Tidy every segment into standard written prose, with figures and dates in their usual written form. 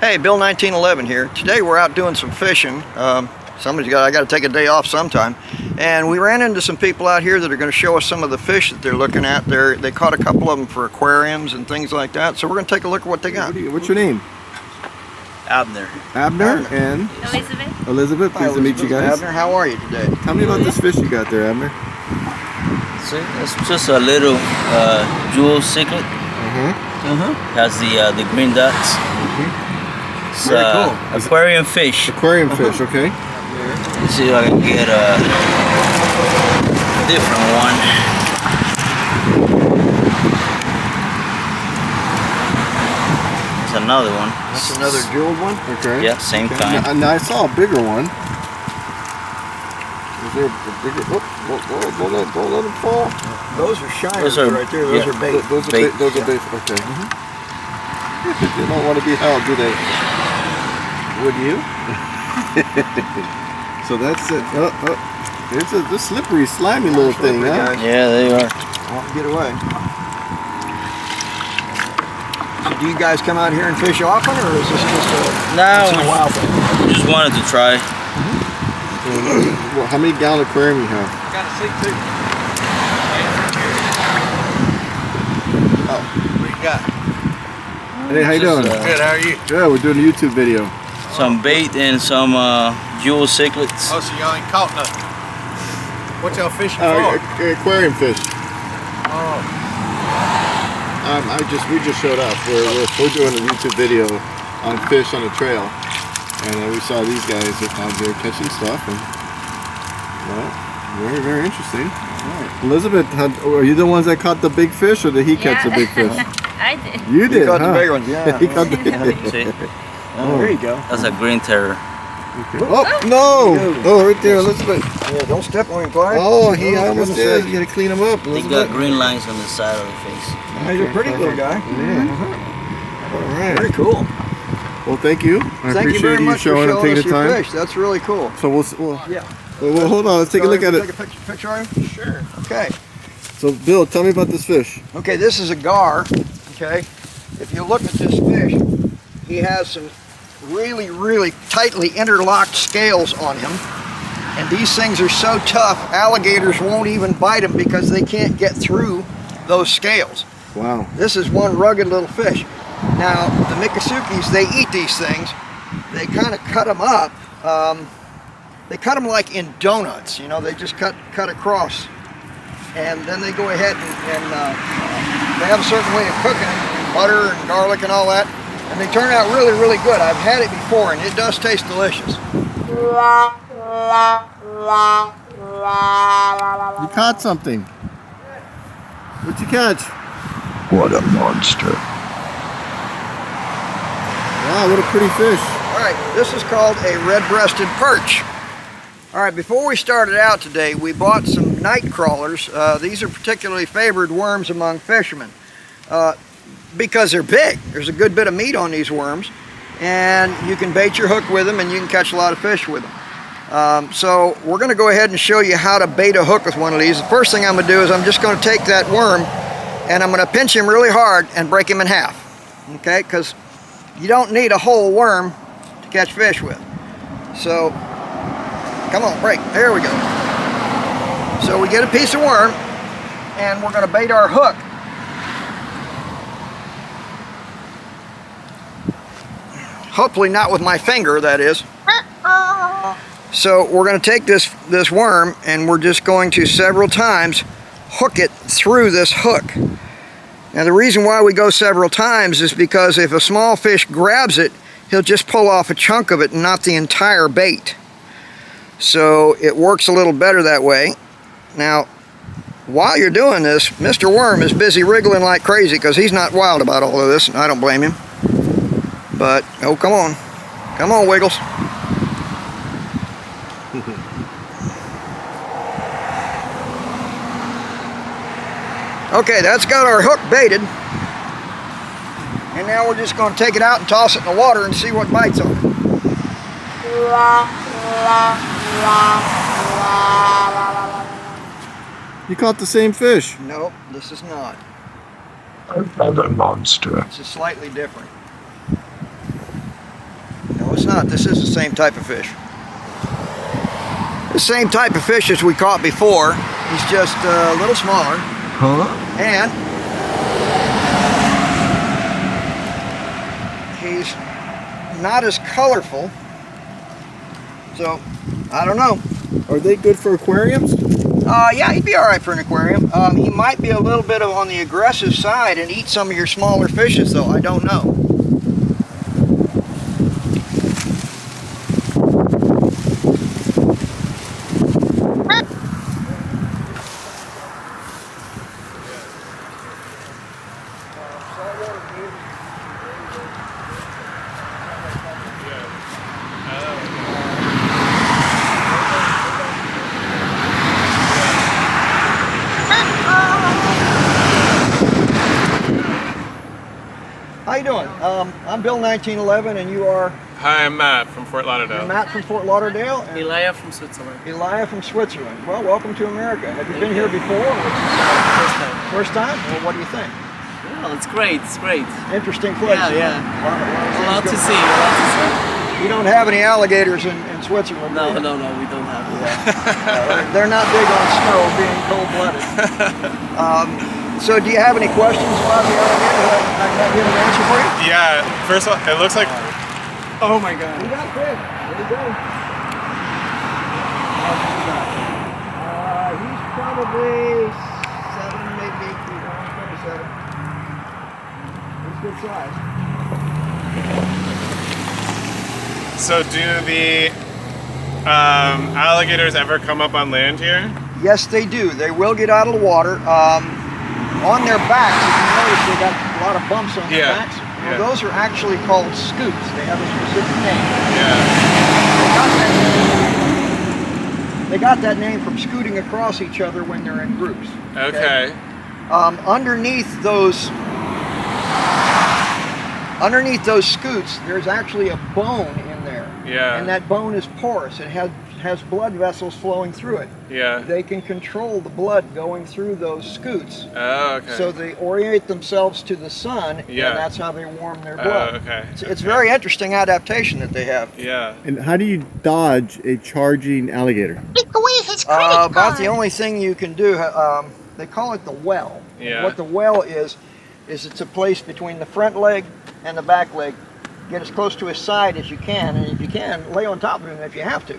Hey, Bill 1911 here. Today we're out doing some fishing. I got to take a day off sometime, and we ran into some people out here that are going to show us some of the fish that they're looking at. They caught a couple of them for aquariums and things like that, so we're going to take a look at what they got. What's your name? Abner. Abner and Elizabeth. Elizabeth. Pleased to meet you guys. Abner, how are you today? Tell me about this fish you got there, Abner. See, it's just a little jewel cichlid. Has the green dots. It's Very cool. aquarium fish. Aquarium fish, okay. Let's see if I can get a different one. It's another one. That's another jeweled one? Okay. Yeah, same kind. Now I saw a bigger one. Is there a bigger? Don't let them fall. Those are shiners right there. Those are bait. Those are bait. Okay. They don't want to be held, do they? Would you? So that's it. It's a slippery, slimy little thing, huh? Yeah, they are. Get away. So do you guys come out here and fish often, or is this just a wild thing? Just wanted to try. Well, how many gallon aquarium you have? I got a seat too. Oh, What you got? Hey, how you doing? Good, how are you? Good, we're doing a YouTube video. Some bait and some jewel cichlids. Oh, so y'all ain't caught nothing. What y'all fishing for? Aquarium fish. Oh. We just showed up. We're doing a YouTube video on fish on the trail, and we saw these guys out there catching stuff, and well, very, very interesting. Right. Elizabeth, are you the ones that caught the big fish, or did he catch the big fish? I did. You did, he caught huh? the big ones, yeah. He caught the See? Oh, there you go. That's a green terror. Okay. Oh, no! Oh, right there, Elizabeth. Yeah, don't step on him, Clyde. Oh, he almost did. You gotta clean him up, They Elizabeth. got green lines on the side of the face. He's a pretty little guy. Yeah. All right. Very cool. Well, thank you. Thank you very much showing for and taking us the your time. fish. That's really cool. So we'll hold on. Let's take a look at it. Take a picture of him? Sure. Okay. So, Bill, tell me about this fish. Okay, this is a gar. Okay. If you look at this fish, he has some really, really tightly interlocked scales on him. And these things are so tough, alligators won't even bite them because they can't get through those scales. Wow. This is one rugged little fish. Now, the Mikasukis, they eat these things. They kind of cut them up. They cut them like in donuts, you know, they just cut across. And then they go ahead and they have a certain way of cooking it, butter and garlic and all that. And they turn out really, really good. I've had it before, and it does taste delicious. You caught something. What'd you catch? What a monster. Wow, what a pretty fish. All right, this is called a red-breasted perch. All right, before we started out today, we bought some night crawlers. These are particularly favored worms among fishermen because they're big. There's a good bit of meat on these worms, and you can bait your hook with them, and you can catch a lot of fish with them. So we're going to go ahead and show you how to bait a hook with one of these. The first thing I'm going to do is I'm just going to take that worm, and I'm going to pinch him really hard and break him in half. Okay, because you don't need a whole worm to catch fish with. So, come on, break. There we go. So we get a piece of worm, and we're going to bait our hook. Hopefully not with my finger, that is. So we're going to take this worm, and we're just going to several times hook it through this hook. Now the reason why we go several times is because if a small fish grabs it, he'll just pull off a chunk of it and not the entire bait. So it works a little better that way. Now, while you're doing this, Mr. Worm is busy wriggling like crazy because he's not wild about all of this, and I don't blame him. But, oh, come on. Come on, Wiggles. Okay, that's got our hook baited. And now we're just going to take it out and toss it in the water and see what bites on it. You caught the same fish. Nope, this is not. Another monster. This is slightly different. not. This is the same type of fish. The same type of fish as we caught before. He's just a little smaller. Huh? And he's not as colorful. So, I don't know. Are they good for aquariums? Yeah, he'd be all right for an aquarium. He might be a little bit on the aggressive side and eat some of your smaller fishes, though. I don't know. How you doing? I'm Bill 1911, and you are? Hi, I'm Matt from Fort Lauderdale. You're Matt from Fort Lauderdale? And Elia from Switzerland. Elia from Switzerland. Well, welcome to America. Have you been here before? First time. First time? Well, what do you think? Well, it's great. It's great. Interesting place. Yeah, yeah. A A lot to see. A lot to see. You don't have any alligators in Switzerland, No, do you? no, no, we don't have it. They're not big on snow, being cold-blooded. So do you have any questions about the alligator? I can get an answer for you? Yeah, first of all, it looks like. Oh my We god. got big. There you go. He's probably 7, maybe 8 feet long, probably 7. He's good size. So, do the alligators ever come up on land here? Yes, they do. They will get out of the water. On their backs, if you notice, they got a lot of bumps on their Yeah, backs. Well, yeah. those are actually called scoots. They have a specific name. Yeah. They got that name from scooting across each other when they're in groups. Okay. Underneath those scoots, there's actually a bone in there. Yeah. And that bone is porous. It has blood vessels flowing through it. Yeah. They can control the blood going through those scoots. Oh, okay. So they orient themselves to the sun, Yeah. and that's how they warm their blood. Oh, okay. It's very interesting adaptation that they have. Yeah. And how do you dodge a charging alligator? About the only thing you can do, they call it the well. Yeah. What the well is it's a place between the front leg and the back leg. Get as close to his side as you can, and if you can, lay on top of him if you have to.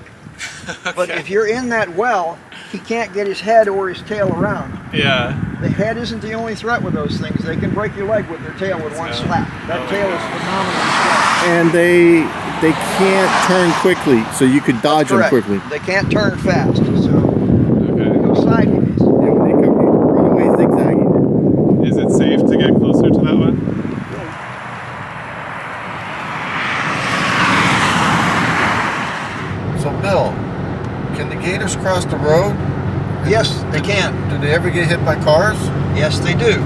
But if you're in that well, he can't get his head or his tail around. Yeah. The head isn't the only threat with those things. They can break your leg with their tail with one slap. That tail is phenomenally strong. And they can't turn quickly, so you could dodge them Correct. quickly. They can't turn fast, so Okay. they go sideways. Yeah, when they come, you run away zigzagging. Is it safe to get closer to that one? So, Bill, can the gators cross the road? Yes, they can. Do they ever get hit by cars? Yes, they do.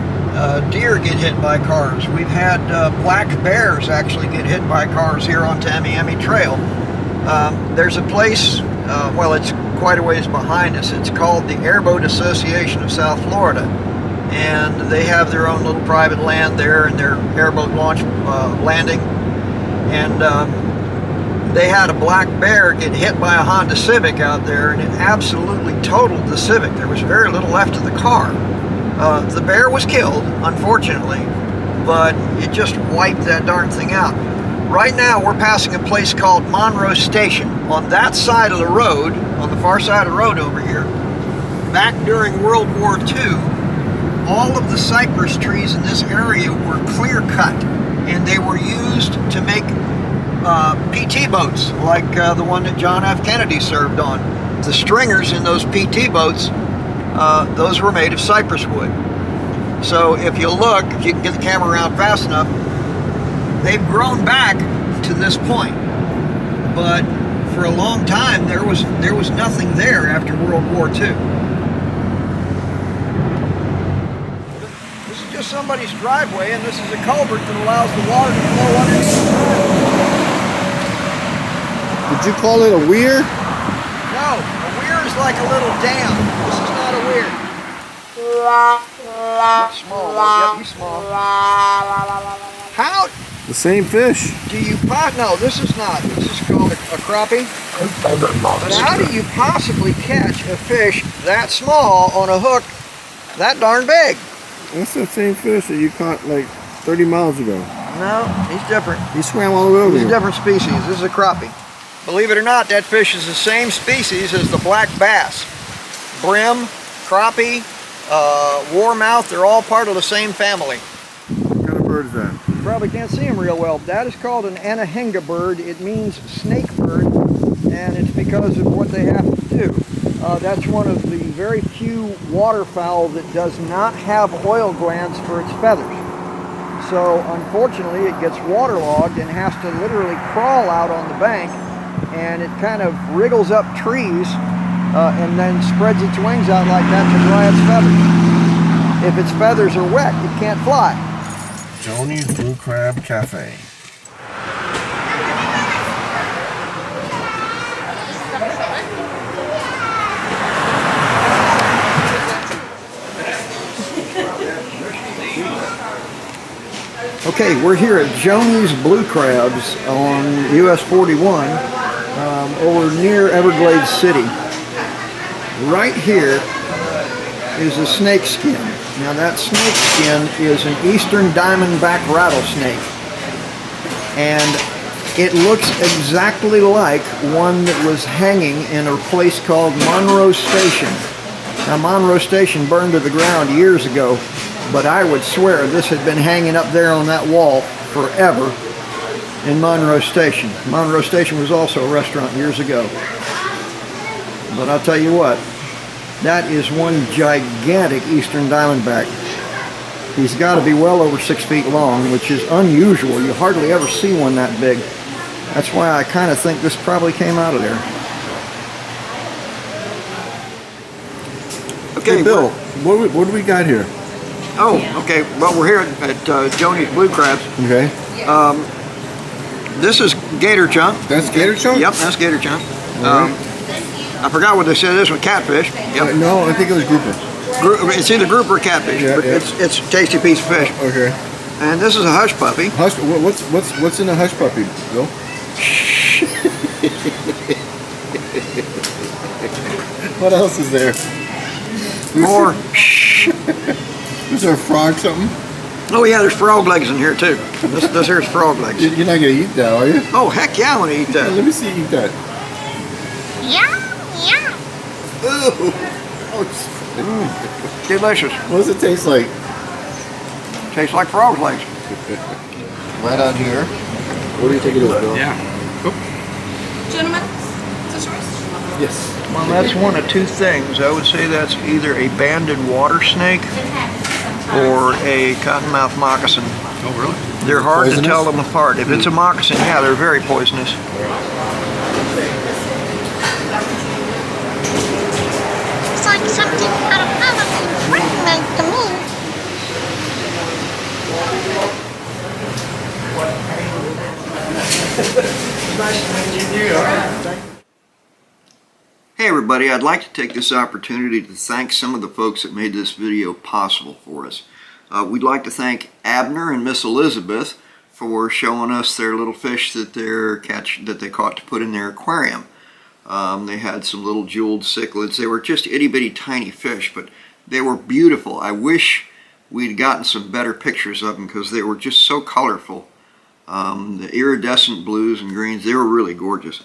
Deer get hit by cars. We've had black bears actually get hit by cars here on Tamiami Trail. There's a place, well, it's quite a ways behind us. It's called the Airboat Association of South Florida. And they have their own little private land there and their airboat launch landing. And they had a black bear get hit by a Honda Civic out there, and it absolutely totaled the Civic. There was very little left of the car. The bear was killed, unfortunately, but it just wiped that darn thing out. Right now, we're passing a place called Monroe Station. On that side of the road, on the far side of the road over here, back during World War II, all of the cypress trees in this area were clear cut, and they were used to make PT boats, like the one that John F. Kennedy served on. The stringers in those PT boats, those were made of cypress wood. So if you look, if you can get the camera around fast enough, they've grown back to this point. But for a long time, there was nothing there after World War II. This is just somebody's driveway, and this is a culvert that allows the water to flow underneath the driveway. Did you call it a weir? No, a weir is like a little dam. This is not a weir. It's small. Yep, he's small. The same fish. Do you no, this is not. This is called a crappie. But how do you possibly catch a fish that small on a hook that darn big? That's the same fish that you caught like 30 miles ago. No, he's different. He swam all the way over He's a here. different species. This is a crappie. Believe it or not, that fish is the same species as the black bass. Brim, crappie, warmouth, they're all part of the same family. What kind of bird is that? You probably can't see them real well. That is called an anahinga bird. It means snake bird, and it's because of what they have to do. That's one of the very few waterfowl that does not have oil glands for its feathers. So unfortunately it gets waterlogged and has to literally crawl out on the bank, and it kind of wriggles up trees and then spreads its wings out like that to dry its feathers. If its feathers are wet, it can't fly. Joni's Blue Crab Cafe. Okay, we're here at Joni's Blue Crabs on US 41 over near Everglades City. Right here is a snake skin. Now that snake skin is an eastern diamondback rattlesnake, and it looks exactly like one that was hanging in a place called Monroe Station. Now Monroe Station burned to the ground years ago, but I would swear this had been hanging up there on that wall forever in Monroe Station. Monroe Station was also a restaurant years ago. But I'll tell you what, that is one gigantic eastern diamondback. He's got to be well over 6 feet long, which is unusual. You hardly ever see one that big. That's why I kind of think this probably came out of there. Okay, Hey Bill, what do we got here? Oh, okay. Well, we're here at Joni's Blue Crabs. Okay. This is gator chunk. That's gator chunk? Yep, that's gator chunk. Alright. I forgot what they said. This was catfish. Yep. No, I think it was grouper. It's either grouper or catfish, Yeah, but yeah. it's a tasty piece of fish. Okay. And this is a hush puppy. Hush. What's in a hush puppy, Bill? What else is there? More. Is there a frog something? Oh yeah, there's frog legs in here too. This here's frog legs. You're not gonna eat that, are you? Oh heck yeah, I want to eat Yeah, that. let me see you eat that. Ooh. Oh, Delicious. what does it taste like? Tastes like frog legs. Right on here. What do you think it is, Bill? Yeah. Gentlemen, is this yours? Yes. Well, that's one of two things. I would say that's either a banded water snake or a cottonmouth moccasin. Oh, really? They're hard to Poisonous? tell them apart. If it's a moccasin, yeah, they're very poisonous. It's like something out of Halloween Horror Night to me. Hey everybody, I'd like to take this opportunity to thank some of the folks that made this video possible for us. We'd like to thank Abner and Miss Elizabeth for showing us their little fish that they caught to put in their aquarium. They had some little jeweled cichlids. They were just itty bitty tiny fish, but they were beautiful. I wish we'd gotten some better pictures of them because they were just so colorful. The iridescent blues and greens, they were really gorgeous.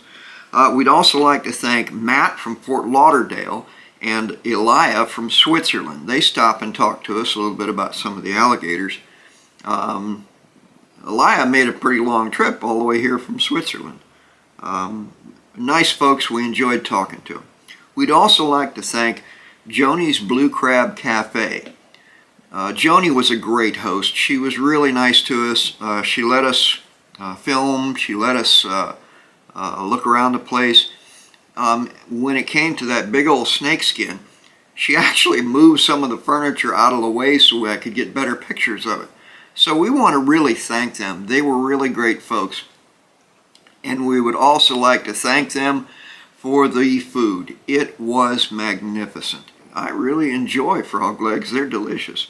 We'd also like to thank Matt from Fort Lauderdale and Elia from Switzerland. They stopped and talked to us a little bit about some of the alligators. Elia made a pretty long trip all the way here from Switzerland. Nice folks, we enjoyed talking to them. We'd also like to thank Joni's Blue Crab Cafe. Joni was a great host. She was really nice to us. She let us film. She let us look around the place. When it came to that big old snake skin, she actually moved some of the furniture out of the way so I could get better pictures of it. So we want to really thank them. They were really great folks. And we would also like to thank them for the food. It was magnificent. I really enjoy frog legs. They're delicious.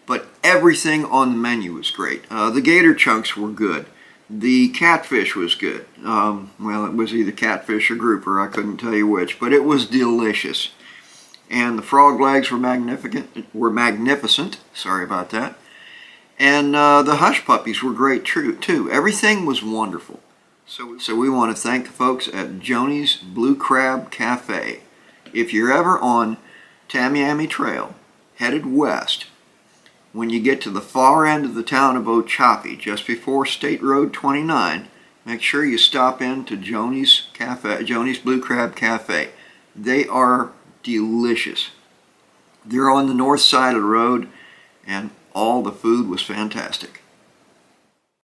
But everything on the menu was great. The gator chunks were good. The catfish was good. Well, it was either catfish or grouper. I couldn't tell you which, but it was delicious. And the frog legs were magnificent. Sorry about that. And the hush puppies were great too. Everything was wonderful. So we want to thank the folks at Joni's Blue Crab Cafe. If you're ever on Tamiami Trail, headed west, when you get to the far end of the town of Ochapi, just before State Road 29, make sure you stop in to Joni's Cafe, Joni's Blue Crab Cafe. They are delicious. They're on the north side of the road, and all the food was fantastic.